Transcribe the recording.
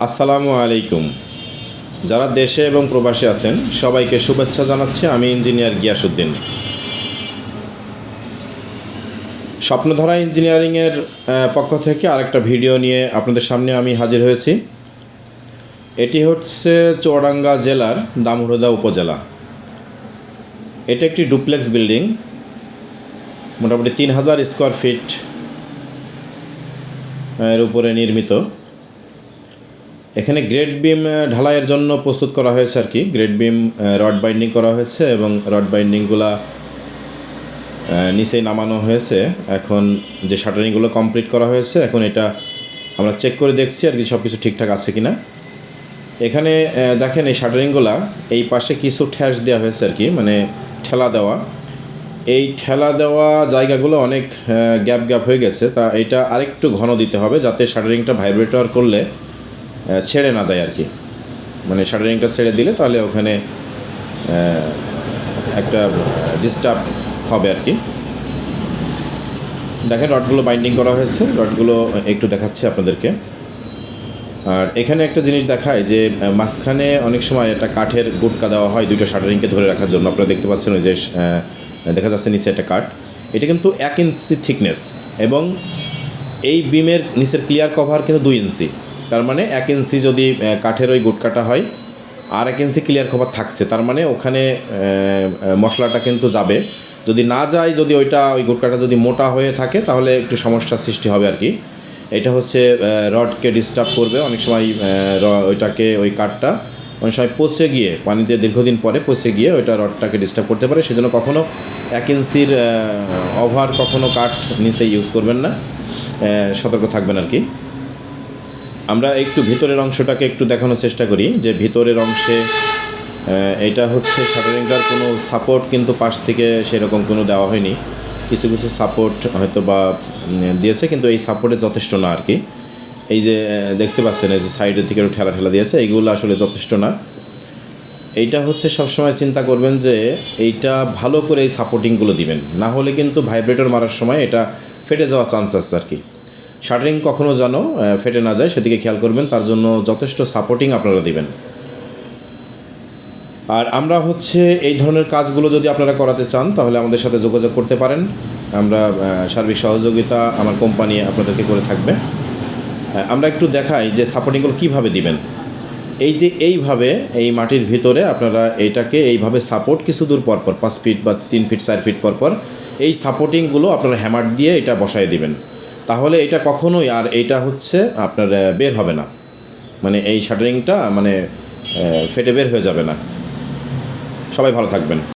আসসালামু আলাইকুম। যারা দেশে এবং প্রবাসে আছেন সবাইকে শুভেচ্ছা জানাচ্ছি। আমি ইঞ্জিনিয়ার গিয়াসউদ্দিন। স্বপ্নধারা ইঞ্জিনিয়ারিংয়ের পক্ষ থেকে আরেকটা ভিডিও নিয়ে আপনাদের সামনে আমি হাজির হয়েছি। এটি হচ্ছে চুয়াডাঙ্গা জেলার দামুড়হুদা উপজেলা। এটা একটি ডুপ্লেক্স বিল্ডিং, মোটামুটি 3000 স্কোয়ার ফিট এর উপরে নির্মিত। এখানে গ্রেড বিম ঢালাইয়ের জন্য প্রস্তুত করা হয়েছে আর কি। গ্রেড বিম রড বাইন্ডিং করা হয়েছে এবং রড বাইন্ডিংগুলা নিচেই নামানো হয়েছে। এখন যে শাটারিংগুলো কমপ্লিট করা হয়েছে, এখন এটা আমরা চেক করে দেখছি আর কি সব কিছু ঠিকঠাক আছে কি না। এখানে দেখেন এই শাটারিংগুলা এই পাশে কিছু ঠ্যাস দেওয়া হয়েছে আর কি, মানে ঠেলা দেওয়া। এই ঠেলা দেওয়া জায়গাগুলো অনেক গ্যাপ হয়ে গেছে, তা এটা আরেকটু ঘন দিতে হবে যাতে শাটারিংটা ভাইব্রেটর করলে ছেড়ে না দেয় আর কি। মানে শাটারিংটা ছেড়ে দিলে তাহলে ওখানে একটা ডিস্টার্ব হবে আর কি। দেখেন রডগুলো বাইন্ডিং করা হয়েছে, রডগুলো একটু দেখাচ্ছি আপনাদেরকে। আর এখানে একটা জিনিস দেখায় যে মাঝখানে অনেক সময় একটা কাঠের গুটকা দেওয়া হয় দুটো শাটারিংকে ধরে রাখার জন্য। আপনারা দেখতে পাচ্ছেন ওই যে দেখা যাচ্ছে নিচে একটা কাঠ। এটা কিন্তু 1 ইঞ্চি থিকনেস এবং এই বিমের নিচের ক্লিয়ার কভার কিন্তু 2 ইঞ্চি। তার মানে 1 ইঞ্চি যদি কাঠের ওই গুটকাটা হয় আর 1 ইঞ্চি ক্লিয়ার কভার থাকছে, তার মানে ওখানে মশলাটা কিন্তু যাবে। যদি না যায়, যদি ওই গুটকাটা যদি মোটা হয়ে থাকে তাহলে একটু সমস্যার সৃষ্টি হবে আর কি। এটা হচ্ছে রডকে ডিস্টার্ব করবে অনেক সময়। ওই কাঠটা অনেক সময় পচে গিয়ে পানিতে দীর্ঘদিন পরে পচে গিয়ে ওইটা রডটাকে ডিস্টার্ব করতে পারে। সেজন্য কখনও 1 ইঞ্চির ওভার কখনও কাঠ নিচে ইউজ করবেন না, সতর্ক থাকবেন আর কি। আমরা একটু ভিতরের অংশটাকে একটু দেখানোর চেষ্টা করি যে ভিতরের অংশে এটা হচ্ছে শাটারিংটার কোনো সাপোর্ট কিন্তু পাশ থেকে সেরকম কোনো দেওয়া হয়নি। কিছু কিছু সাপোর্ট হয়তো বা দিয়েছে, কিন্তু এই সাপোর্টে যথেষ্ট না আর কি। এই যে দেখতে পাচ্ছেন এই যে সাইডের দিকে একটু ঠেলা দিয়েছে, এইগুলো আসলে যথেষ্ট না। এইটা হচ্ছে সবসময় চিন্তা করবেন যে এইটা ভালো করে এই সাপোর্টিংগুলো দিবেন, না হলে কিন্তু ভাইব্রেটর মারার সময় এটা ফেটে যাওয়ার চান্স আছে আর কি। শাটারিং কখনও যেন ফেটে না যায় সেদিকে খেয়াল করবেন, তার জন্য যথেষ্ট সাপোর্টিং আপনারা দিবেন। আর আমরা হচ্ছে এই ধরনের কাজগুলো যদি আপনারা করাতে চান তাহলে আমাদের সাথে যোগাযোগ করতে পারেন। আমরা সার্বিক সহযোগিতা আমার কোম্পানি আপনাদেরকে করে থাকবে। আমরা একটু দেখাই যে সাপোর্টিংগুলো কীভাবে দিবেন। এই যে এইভাবে এই মাটির ভিতরে আপনারা এইটাকে এইভাবে সাপোর্ট কিছু দূর পরপর 5 ফিট বা 3 ফিট 4 ফিট পরপর এই সাপোর্টিংগুলো আপনারা হ্যামার দিয়ে এটা বসায় দিবেন। তাহলে এটা কখনোই আর এইটা হচ্ছে আপনার বের হবে না, মানে এই শাটারিংটা মানে ফেটে বের হয়ে যাবে না। সবাই ভালো থাকবেন।